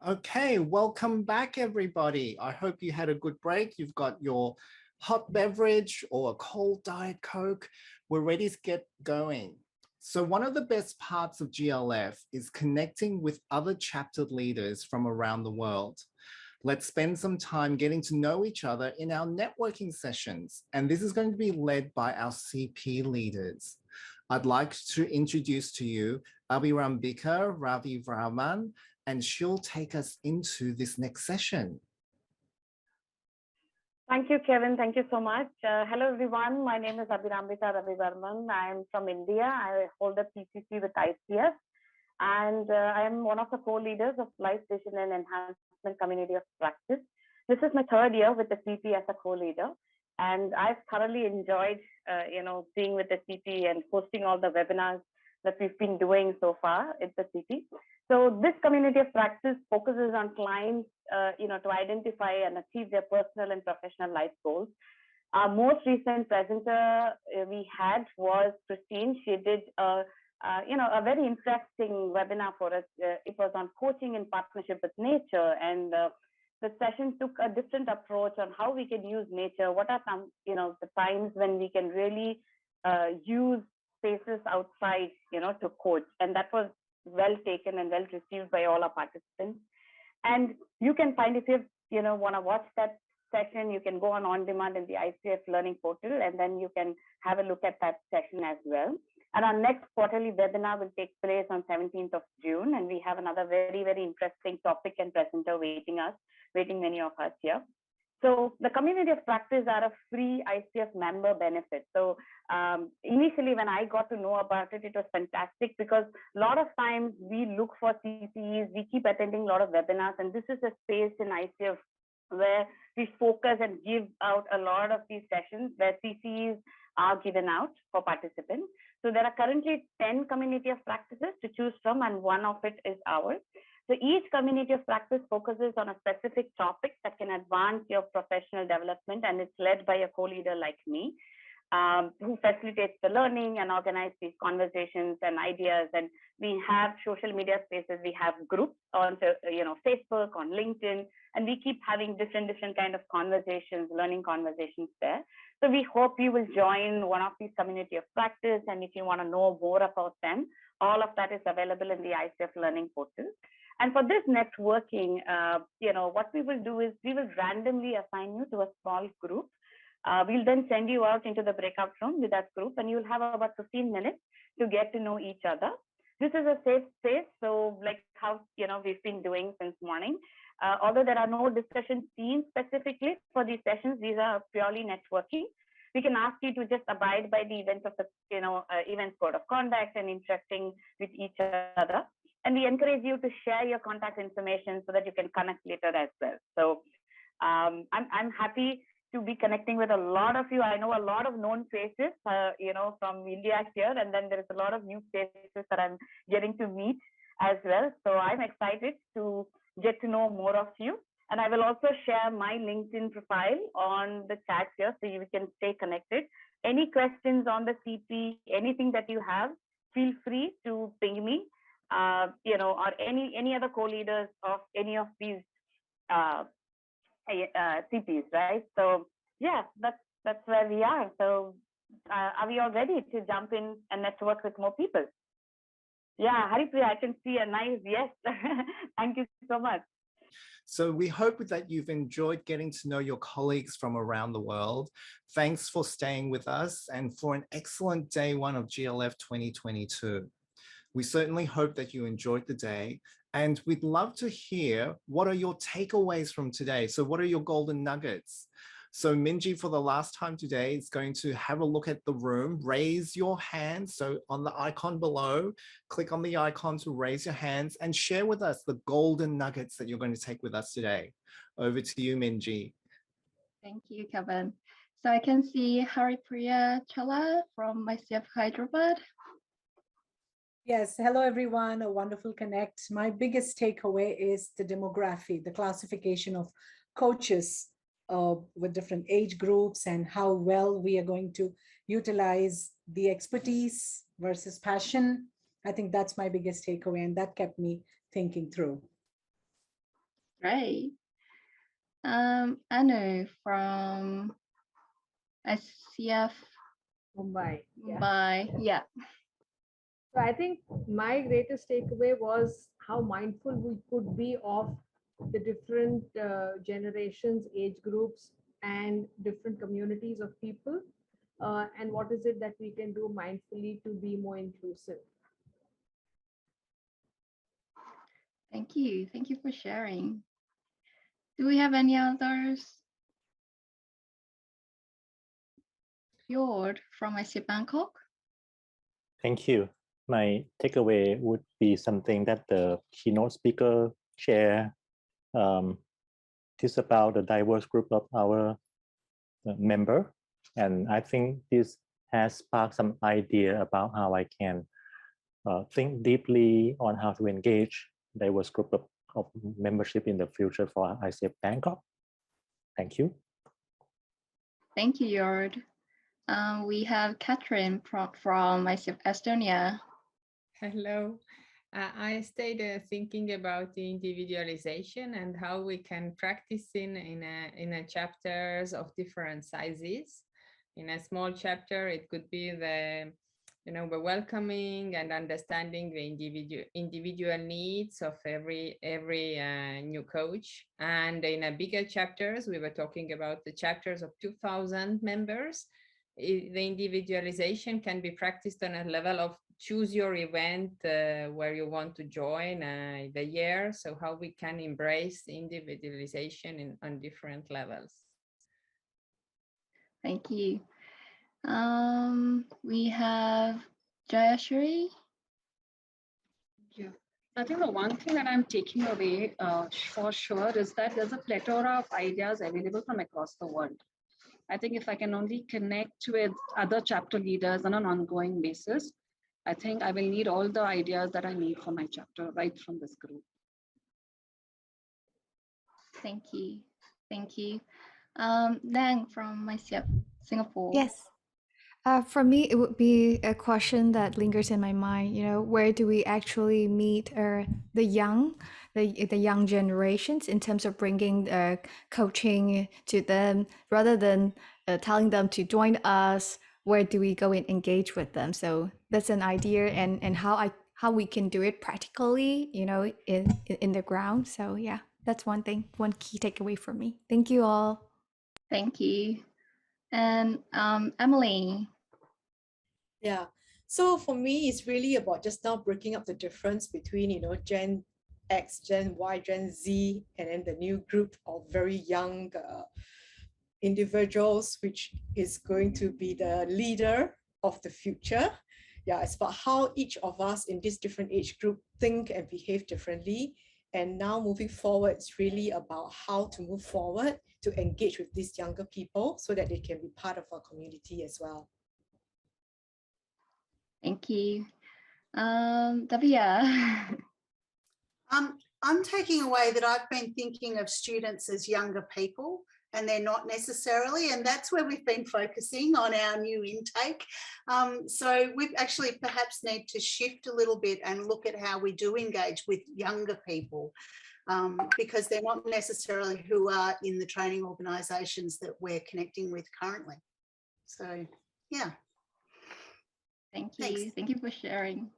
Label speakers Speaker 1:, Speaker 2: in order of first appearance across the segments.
Speaker 1: Okay, welcome back, everybody. I hope you had a good break. You've got your hot beverage or a cold Diet Coke. We're ready to get going. So one of the best parts of GLF is connecting with other chapter leaders from around the world. Let's spend some time getting to know each other in our networking sessions. And this is going to be led by our CP leaders. I'd like to introduce to you Abhirambika Ravi Raman, and she'll take us into this next session.
Speaker 2: Thank you, Kevin. Thank you so much. Hello, everyone. My name is Abhirambika Ravi Varman. I'm from India. I hold a PCC with ICF, and I am one of the co-leaders of Life Vision and Enhancement Community of Practice. This is my third year with the CP as a co-leader, and I've thoroughly enjoyed, being with the CP and hosting all the webinars that we've been doing so far at the CP. So this community of practice focuses on clients, to identify and achieve their personal and professional life goals. Our most recent presenter we had was Christine. She did a very interesting webinar for us. It was on coaching in partnership with nature, and the session took a different approach on how we can use nature. What are some, the times when we can really use spaces outside, to coach, and that was well taken and well received by all our participants. And you can find, if you want to watch that session, you can go on demand in the ICF learning portal, and then you can have a look at that session as well. And our next quarterly webinar will take place on 17th of June, and we have another very, very interesting topic and presenter waiting many of us here. So the community of practice are a free ICF member benefit. So initially, when I got to know about it, it was fantastic, because a lot of times we look for CCs, we keep attending a lot of webinars, and this is a space in ICF where we focus and give out a lot of these sessions where CCs are given out for participants. So there are currently 10 community of practices to choose from, and one of it is ours. So each community of practice focuses on a specific topic that can advance your professional development, and it's led by a co-leader like me, who facilitates the learning and organize these conversations and ideas. And we have social media spaces. We have groups on, Facebook, on LinkedIn, and we keep having different kind of conversations, learning conversations there. So we hope you will join one of these community of practice. And if you want to know more about them, all of that is available in the ICF learning portal. And for this networking, what we will do is we will randomly assign you to a small group. We'll then send you out into the breakout room with that group, and you'll have about 15 minutes to get to know each other. This is a safe space, so like how we've been doing since morning. Although there are no discussion themes specifically for these sessions, these are purely networking. We can ask you to just abide by the events of the events code of conduct and interacting with each other. And we encourage you to share your contact information so that you can connect later as well. So I'm happy to be connecting with a lot of you. I know a lot of known faces, from India here, and then there is a lot of new faces that I'm getting to meet as well. So I'm excited to get to know more of you. And I will also share my LinkedIn profile on the chat here so you can stay connected. Any questions on the CP, anything that you have, feel free to ping me. Or any other co-leaders of any of these CPs, right? So yeah, that's where we are. So are we all ready to jump in and network with more people? Yeah, Haripriya, I can see a nice yes. Thank you so much.
Speaker 1: So we hope that you've enjoyed getting to know your colleagues from around the world. Thanks for staying with us and for an excellent day one of GLF 2022. We certainly hope that you enjoyed the day, and we'd love to hear what are your takeaways from today. So what are your golden nuggets? So Minji, for the last time today, is going to have a look at the room, raise your hand. So on the icon below, click on the icon to raise your hands and share with us the golden nuggets that you're going to take with us today. Over to you, Minji.
Speaker 3: Thank you, Kevin. So I can see Haripriya Chala from ICF Hyderabad.
Speaker 4: Yes, hello everyone, a wonderful connect. My biggest takeaway is the demography, the classification of coaches with different age groups and how well we are going to utilize the expertise versus passion. I think that's my biggest takeaway, and that kept me thinking through.
Speaker 3: Great. Anu from ICF
Speaker 5: Mumbai. Yeah.
Speaker 3: Mumbai. Yeah.
Speaker 5: So I think my greatest takeaway was how mindful we could be of the different generations, age groups, and different communities of people. And what is it that we can do mindfully to be more inclusive?
Speaker 3: Thank you. Thank you for sharing. Do we have any others? Fjord from ICF Bangkok.
Speaker 6: Thank you. My takeaway would be something that the keynote speaker share. This about the diverse group of our member, and I think this has sparked some idea about how I can think deeply on how to engage diverse group of membership in the future for ICF Bangkok. Thank you.
Speaker 3: Thank you, Jord. We have Catherine from ICF Estonia.
Speaker 7: Hello. I stayed thinking about the individualization and how we can practice in a chapters of different sizes. In a small chapter, it could be the welcoming and understanding the individual needs of every new coach. And in a bigger chapters, we were talking about the chapters of 2,000 members. The individualization can be practiced on a level of choose your event where you want to join the year. So how we can embrace individualization on different levels.
Speaker 3: Thank you. We have Jayashri.
Speaker 8: Yeah, I think the one thing that I'm taking away for sure is that there's a plethora of ideas available from across the world. I think if I can only connect with other chapter leaders on an ongoing basis, I think I will need all the ideas that I need for my chapter right from this group.
Speaker 3: Thank you. Thank you. Dang from ICF Singapore.
Speaker 9: Yes. For me, it would be a question that lingers in my mind. Where do we actually meet the young generations in terms of bringing coaching to them, rather than telling them to join us? Where do we go and engage with them? So that's an idea, and how we can do it practically, in the ground. So yeah, that's one thing, one key takeaway for me. Thank you all.
Speaker 3: Thank you. And Emily.
Speaker 10: Yeah. So for me, it's really about just now breaking up the difference between, Gen X, Gen Y, Gen Z, and then the new group of very young individuals, which is going to be the leader of the future. Yeah, it's about how each of us in this different age group think and behave differently. And now moving forward, it's really about how to move forward to engage with these younger people so that they can be part of our community as well.
Speaker 3: Thank you. Davia.
Speaker 11: I'm taking away that I've been thinking of students as younger people, and they're not necessarily, and that's where we've been focusing on our new intake. So we actually perhaps need to shift a little bit and look at how we do engage with younger people, because they're not necessarily who are in the training organisations that we're connecting with currently. So, yeah.
Speaker 3: Thank you.
Speaker 11: Thanks.
Speaker 3: Thank you for sharing.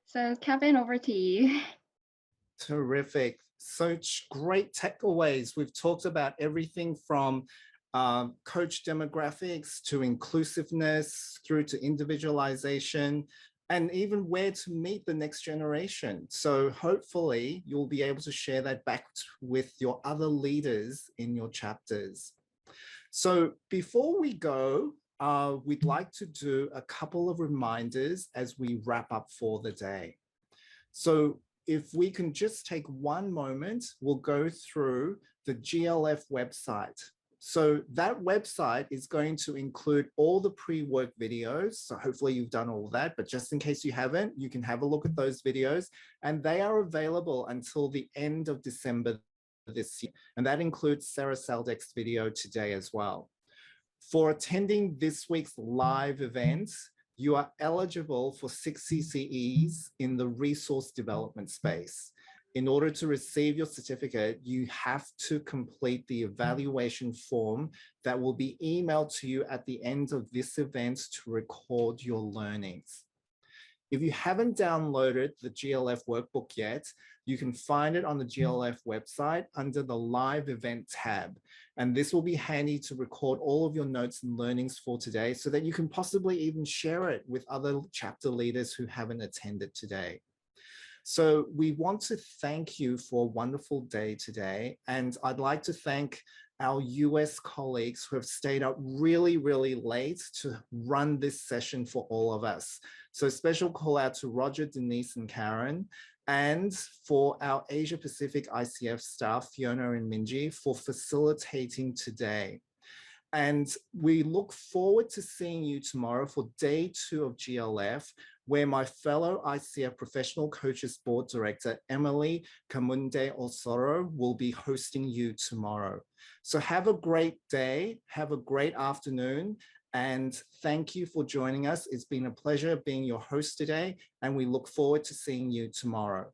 Speaker 3: So Kevin, over to you.
Speaker 1: Terrific. Such great takeaways. We've talked about everything from coach demographics to inclusiveness through to individualization, and even where to meet the next generation. So hopefully you'll be able to share that back with your other leaders in your chapters. So before we go, we'd like to do a couple of reminders as we wrap up for the day. So if we can just take one moment, we'll go through the GLF website. So that website is going to include all the pre-work videos. So hopefully you've done all that, but just in case you haven't, you can have a look at those videos, and they are available until the end of December this year. And that includes Sarah Saldek's video today as well. For attending this week's live events, you are eligible for 6 CCEs in the resource development space. In order to receive your certificate, you have to complete the evaluation form that will be emailed to you at the end of this event to record your learnings. If you haven't downloaded the GLF workbook yet, you can find it on the GLF website under the live event tab. And this will be handy to record all of your notes and learnings for today so that you can possibly even share it with other chapter leaders who haven't attended today. So we want to thank you for a wonderful day today. And I'd like to thank our US colleagues who have stayed up really, really late to run this session for all of us. So special call out to Roger, Denise, and Karen, and for our Asia Pacific ICF staff, Fiona and Minji, for facilitating today. And we look forward to seeing you tomorrow for day 2 of GLF, where my fellow ICF Professional Coaches Board Director, Emily Kamunde Osoro, will be hosting you tomorrow. So have a great day, have a great afternoon, and thank you for joining us. It's been a pleasure being your host today, and we look forward to seeing you tomorrow.